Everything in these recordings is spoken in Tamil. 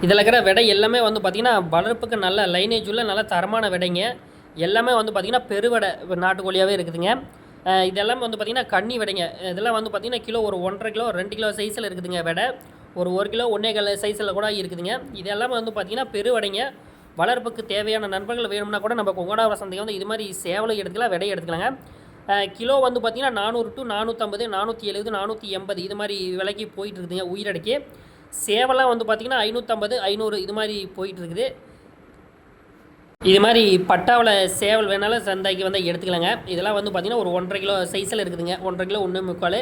இதில் இருக்கிற விடை எல்லாமே வந்து பார்த்திங்கன்னா வளர்ப்புக்கு நல்ல லைனேஜ் உள்ள நல்ல தரமான விடைங்க. எல்லாமே வந்து பார்த்திங்கன்னா பெருவிடை நாட்டுக்கோழியாகவே இருக்குதுங்க. இதெல்லாமே வந்து பார்த்திங்கன்னா கன்னி விடைங்க. இதெல்லாம் வந்து பார்த்திங்கன்னா கிலோ ஒரு 1,5 கிலோ 2 கிலோ சைஸில் இருக்குதுங்க விடை. ஒரு 1 கிலோ 1,4 சைஸில் கூட இருக்குதுங்க. இது எல்லாமே வந்து பார்த்திங்கன்னா பெருவிடைங்க. வளர்ப்புக்கு தேவையான நண்பர்கள் வேணும்னா கூட நம்ம கொங்கடாவரம் சந்தைக்கு வந்து இது மாதிரி சேவலும் எடுத்துக்கலாம், விடையை எடுத்துக்கலாங்க. கிலோ வந்து பார்த்திங்கன்னா 400 டு 450, 470, 480 இது மாதிரி விலைக்கு போயிட்டு இருக்குதுங்க உயிரடைக்கு. சேவலாம் வந்து பார்த்திங்கன்னா 550, 500 இது மாதிரி போயிட்டுருக்குது. இது மாதிரி பட்டாவில் சேவல் வேணாலும் சந்தைக்கு வந்து எடுத்துக்கலாங்க. இதெல்லாம் வந்து பார்த்திங்கன்னா ஒரு 1,5 கிலோ சைஸில் இருக்குதுங்க. 1,5 கிலோ 1.25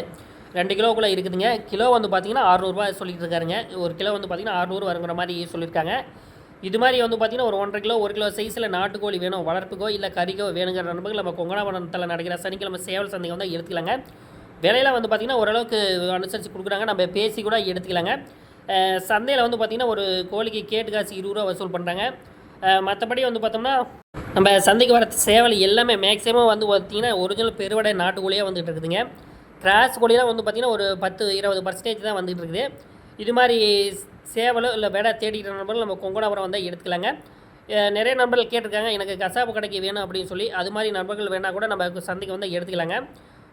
2 கிலோக்குள்ளே இருக்குதுங்க. கிலோ வந்து பார்த்திங்கன்னா 600 சொல்லிட்டு இருக்காருங்க. ஒரு கிலோ வந்து பார்த்திங்கன்னா 600 வருங்கிற மாதிரி சொல்லியிருக்காங்க. இது மாதிரி வந்து பார்த்திங்கன்னா ஒரு 1,5 கிலோ 1 கிலோ சைஸில் நாட்டுக்கோழி வேணும், வளர்ப்புக்கோ இல்லை கறிக்கோ வேணுங்கிற நண்பர்கள் நம்ம கொங்கனாவரத்தில் நடக்கிற சனிக்கிழமை சேவல் சந்தைக்கு வந்து எடுத்துக்கலாங்க. விலையெல்லாம் வந்து பார்த்திங்கன்னா ஓரளவுக்கு அனுசரித்து கொடுக்குறாங்க. நம்ம பேசி கூட எடுத்துக்கலாங்க. சந்தையில் வந்து பார்த்திங்கன்னா ஒரு கோழிக்கு கேட்டு காசு 20 ரூபா வசூல் பண்ணுறாங்க. மற்றபடி வந்து பார்த்தோம்னா நம்ம சந்தைக்கு வர சேவல் எல்லாமே மேக்ஸிமம் வந்து பார்த்திங்கன்னா ஒரிஜினல் பெருவடை நாட்டுக்கோழியாக வந்துட்டு இருக்குதுங்க. கிராஸ் கோழிலாம் வந்து பார்த்திங்கன்னா ஒரு 10-20% தான் வந்துட்டு இருக்குது. இது மாதிரி சேவலோ இல்லை விடை தேடிக்கிற நண்பர்கள் நம்ம கொங்கடாபுரம் வந்தால் எடுத்துக்கலாங்க. நிறைய நண்பர்கள் கேட்டிருக்காங்க எனக்கு கசாப்பு கடைக்கு வேணும் அப்படின்னு சொல்லி. அது மாதிரி நண்பர்கள் வேணால் கூட நம்ம சந்தைக்கு வந்து எடுத்துக்கலாங்க.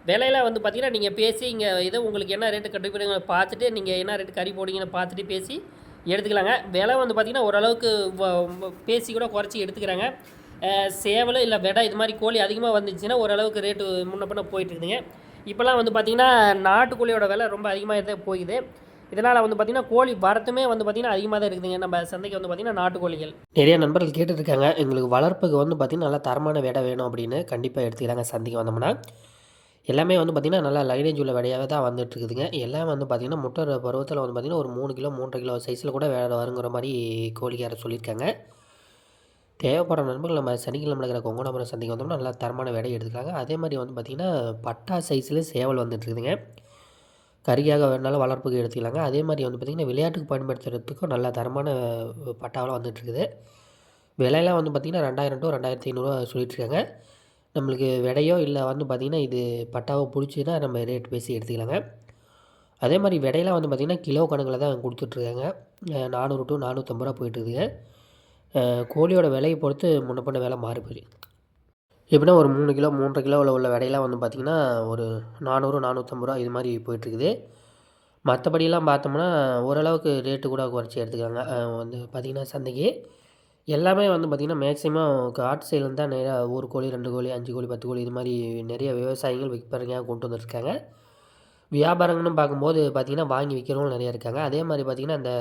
விலையில் வந்து பார்த்திங்கன்னா நீங்கள் பேசி இங்கே ஏதோ உங்களுக்கு என்ன ரேட்டு கட்டுப்படுங்க பார்த்துட்டு நீங்கள் என்ன ரேட்டு கறி போடுங்கன்னு பார்த்துட்டு பேசி எடுத்துக்கலாங்க. விலை வந்து பார்த்திங்கன்னா ஓரளவுக்கு பேசி கூட குறைச்சி எடுத்துக்கிறாங்க. சேவல் இல்லை விடை இது மாதிரி கோழி அதிகமாக வந்துச்சுன்னா ஓரளவுக்கு ரேட்டு முன்ன பின்ன போயிட்டுருக்குதுங்க. இப்போலாம் வந்து பார்த்திங்கன்னா நாட்டுக்கோழியோட விலை ரொம்ப அதிகமாக தான் போகுது. இதனால் வந்து பார்த்திங்கன்னா கோழி வரத்துமே வந்து பார்த்திங்கன்னா அதிகமாக தான் இருக்குதுங்க நம்ம சந்தைக்கு வந்து பார்த்திங்கன்னா நாட்டுக்கோழிகள். நிறைய நண்பர்கள் கேட்டுட்ருக்காங்க எங்களுக்கு வளர்ப்புக்கு வந்து பார்த்திங்கன்னா நல்லா தரமான விடை வேணும் அப்படின்னு. கண்டிப்பாக எடுத்துக்கிறாங்க சந்தைக்கு வந்தோம்னா. எல்லாமே வந்து பார்த்திங்கன்னா நல்லா லைனேஜ் உள்ள விடையாகவே தான் வந்துட்டுருக்குதுங்க. எல்லாம் வந்து பார்த்திங்கன்னா முட்டை பருவத்தில் வந்து பார்த்திங்கன்னா ஒரு 3 கிலோ 3.5 கிலோ சைஸில் கூட வருங்கிற மாதிரி கோழிக்காரர் சொல்லியிருக்காங்க. தேவைப்படுற நண்பர்கள் நம்ம சனிக்கிழமை நடக்கிற கொங்கனாபுரம் சந்தைக்கு வந்தோம்னா நல்லா தரமான விடை எடுத்துக்கலாங்க. அதே மாதிரி வந்து பார்த்திங்கன்னா பட்டா சைஸில் சேவல் வந்துட்டுருக்குதுங்க. கறிக்காக வேணாலும் வளர்ப்புக்கு எடுத்துக்கலாங்க. அதே மாதிரி வந்து பார்த்திங்கன்னா விளையாட்டுக்கு பயன்படுத்துறதுக்கும் நல்ல தரமான பட்டாவெலாம் வந்துட்டுருக்குது. விலையெல்லாம் வந்து பார்த்திங்கன்னா 2000 to 2500 சொல்லிட்டுருக்காங்க. நம்மளுக்கு விடையோ இல்லை வந்து பார்த்திங்கன்னா இது பட்டாவோ பிடிச்சின்னா நம்ம ரேட் பேசி எடுத்துக்கலாங்க. அதே மாதிரி விடையெல்லாம் வந்து பார்த்திங்கன்னா கிலோ கணக்கில் தான் கொடுத்துட்ருக்காங்க. 400 to 450 போயிட்டுருக்குதுங்க. கோழியோட விலையை பொறுத்து முன்ன பின்ன விலை மாறி போயிடுது. எப்படின்னா ஒரு 3 கிலோ 3.5 கிலோவில் உள்ள விடையெல்லாம் வந்து பார்த்திங்கன்னா ஒரு 400 450 இது மாதிரி போயிட்டுருக்குது. மற்றபடியெல்லாம் பார்த்தோம்னா ஓரளவுக்கு ரேட்டு கூட குறைச்சி எடுத்துக்காங்க. வந்து பார்த்திங்கன்னா சந்தைக்கு எல்லாமே வந்து பார்த்திங்கன்னா மேக்ஸிமம் காட்டு சைட்லேருந்து தான் நிறையா 1 கோழி 2 கோழி 5 கோழி 10 கோழி இது மாதிரி நிறைய விவசாயிகள் விற்பனையாக கொண்டு வந்துட்டுருக்காங்க. வியாபாரங்கள்னு பார்க்கும்போது பார்த்திங்கன்னா வாங்கி விற்கிறவங்களும் நிறையா இருக்காங்க. அதே மாதிரி பார்த்திங்கன்னா இந்த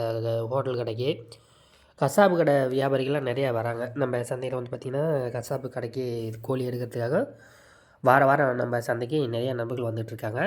ஹோட்டல் கடைக்கு கசாப்பு கடை வியாபாரிகள்லாம் நிறையா வராங்க. நம்ம சந்தையில் வந்து பார்த்திங்கன்னா கசாப்பு கடைக்கு கோழி எடுக்கிறதுக்காக வாரம் வாரம் நம்ம சந்தைக்கு நிறையா நண்பர்கள் வந்துட்டுருக்காங்க.